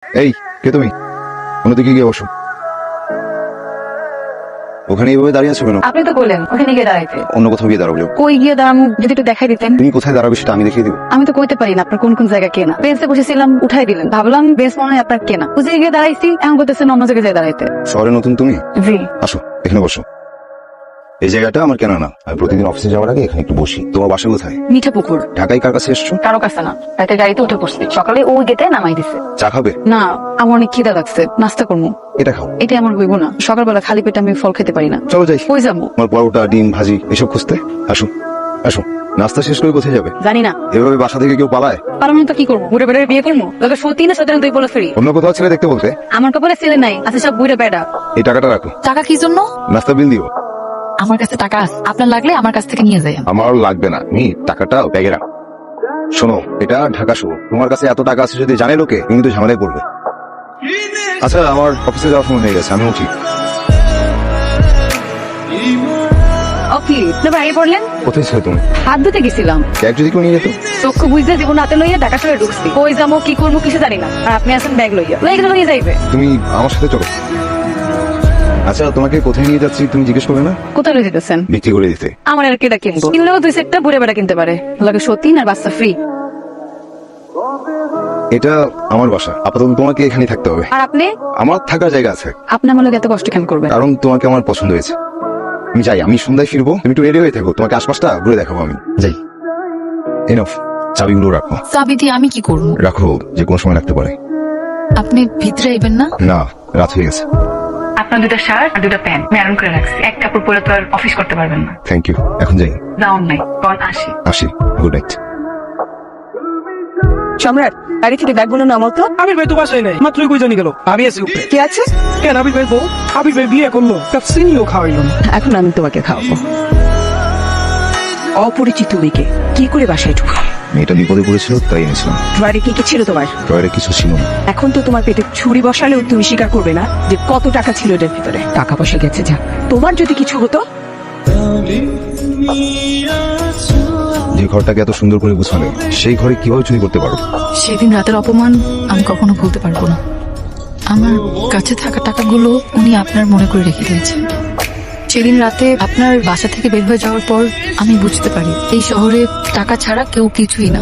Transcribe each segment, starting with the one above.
এই কে তুমি? অন্যদিকে গিয়ে বসো। ওখানে এইভাবে দাঁড়িয়ে আছো কেন? আপনি তো বললেন ওখানে গিয়ে দাঁড়াইতে। অন্য কোথাও গিয়ে দাঁড়াবো। কই গিয়ে দাঁড়াবো যদি একটু দেখাই দিতেন। তুমি কোথায় দাঁড়াবে সেটা আমি দেখিয়ে দিব। আমি তো কইতে পারি না আপনার কোন কোন জায়গা কেনা। বেঞ্চে বসেছিলাম উঠাই দিলেন, ভাবলাম বেঞ্চ মনে হয় আপনার কেনা। বুঝে গিয়ে দাঁড়াইছি, এখন করতেছেন অন্য জায়গায় যেয়ে দাঁড়াইতে। শহরে নতুন তুমি? জি। আসো এখানে বসো। এই জায়গাটা আমার কেনা না, আমি প্রতিদিন অফিসে যাওয়ার আগে এখানে একটু বসি। তোমার বাসা কোথায়? মিঠা পুকুর। ঢাকায় কার কাছে এসছো? কারো কাছে না, রাতে গাড়িতে উঠে পড়ছি, সকালে ওই গেটে নামাই দিছে। চা খাবে? না, আমার অনেক খিদা লাগছে, নাস্তা করবো। এটা খাও। এটা আমার হইব না, সকালবেলা খালি পেটে আমি ফল খেতে পারি না। চলো যাই। কই যাবো? আমার পরোটা ডিম ভাজি এসব খুঁজতে। আসো আসো। নাস্তা শেষ করে কোথায় যাবে? জানি না। এভাবে বাসা থেকে কেউ পালায়? পারলাম তো কি করবো? বুড়ে বেড়ে বিয়ে করবো? তোকে সত্যি না সত্যি তুই বলে ফেরি। অন্য কোথাও ছেলে দেখতে বলতে? আমার কপালে ছেলে নাই, আছে সব বুড়ে বেড়া। এই টাকাটা রাখো। টাকা কি জন্য? নাস্তা বিল দিও। আমার কাছে টাকা আছে, আপনার লাগলে আমার কাছ থেকে নিয়ে যাই। আমার লাগবে না, আমি টাকাটা ব্যাগে রাখো। শোনো, এটা ঢাকা শহর, তোমার কাছে এত টাকা আছে যদি জানে লোকে, তুমি তো ঝামেলায় পড়বে। আচ্ছা, আমার অফিসে যাওয়ার সময় হয়ে গেছে, আমি উঠি। বাইরে পড়লেন? কোথায় ছিল তুমি? হাত ধুতে গেছিলাম। ব্যাগ যদি কেউ নিয়ে যেত? চক্ষু বুঝতে জীবন হাতে লইয়া ঢাকা শহরে ঢুকছি। কই যাবো কি করবো কিছু জানি না, আর আপনি আছেন ব্যাগ লইয়া লইয়া যাইবে। তুমি আমার সাথে চলো। আচ্ছা, তোমাকে কোথায় নিয়ে যাচ্ছি তুমি জিজ্ঞেস করবে না? কোথায় লই যেতেছেন? বিক্রি করে দিতে। আমার আর কেটা কিনবো? কিনলেও দুই সেটটা বুড়ে বেড়া কিনতে পারে, লাগে সতীন আর বাচ্চা ফ্রি। এটা আমার বাসা, আপাতত তোমাকে এখানে থাকতে হবে। আর আপনি? আমার থাকার জায়গা আছে। আপনি আমার লোক এত কষ্ট কেন করবেন? কারণ তোমাকে আমার পছন্দ হয়েছে। আমি যাই, আমি সন্ধ্যায় ফিরবো, তুমি একটু রেডি হয়ে থাকো, তোমাকে আশপাশটা ঘুরে দেখাবো। আমি যাই। এনাফ, চাবিগুলো রাখো। চাবি দিয়ে আমি কি করবো? রাখো, যে কোনো সময় রাখতে পারে। আপনি ভিতরে আইবেন না? না, রাত হয়ে গেছে। আপনার দুটা শার্ট আর দুটা প্যান্ট ম্যারন করে রাখছি, এক কাপড় পরে তো আর অফিস করতে পারবেন না। থ্যাংক ইউ, এখন যাই। যাওন নাই, কল আসি। আসি, গুড নাইট। সম্রাট, গাড়ি থেকে ব্যাগগুলো নামাও তো। আবির ভাই তো বাসায় নাই, মাত্রই কই জানি গেল। আমি আছি উপরে। কে আছে? কেন আবির ভাই বউ? আবির ভাই বিয়ে করলো, কাপ চিনিও খাওয়াইলো না। এখন আমি তোমাকে খাওয়াবো। অপরিচিত মেয়েকে কি করে বাসায় ঢুকা? মেয়েটা বিপদে পড়েছিল, তাই এনেছিলাম। ড্রয়ারে কি কি ছিল তোমার? টয়রে কিছু ছিল না। এখন তো তোমার পেটে ছুরি বসালেও তুমি স্বীকার করবে না যে কত টাকা ছিল এটার ভিতরে। টাকা পয়সা গেছে যা। তোমার যদি কিছু হতো? যে ঘরটাকে এত সুন্দর করে গুছালে, সেই ঘরে কিভাবে চুরি করতে পারো? সেদিন রাতের অপমান আমি কখনো ভুলতে পারবো না। আমার কাছে থাকা টাকাগুলো উনি আপনার মনে করে রেখে দিয়েছেন। সেদিন রাতে আপনার বাসা থেকে বের হয়ে যাওয়ার পর আমি বুঝতে পারি এই শহরে টাকা ছাড়া কেউ কিছুই না।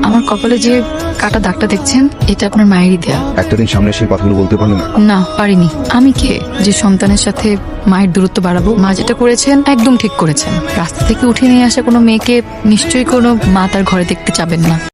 আমার কপালে যে কাটা দাগটা দেখছেন, এটা আপনার মায়েরই দেয়া। একটা দিন সামনে সেই কথাগুলো বলতে পারলে না? না, পারিনি। আমি কে যে সন্তানের সাথে মায়ের দূরত্ব বাড়াবো? মা যেটা করেছেন একদম ঠিক করেছেন। রাস্তা থেকে উঠে নিয়ে আসা কোনো মেয়েকে নিশ্চয়ই কোনো মা তার ঘরে দেখতে চাবেন না।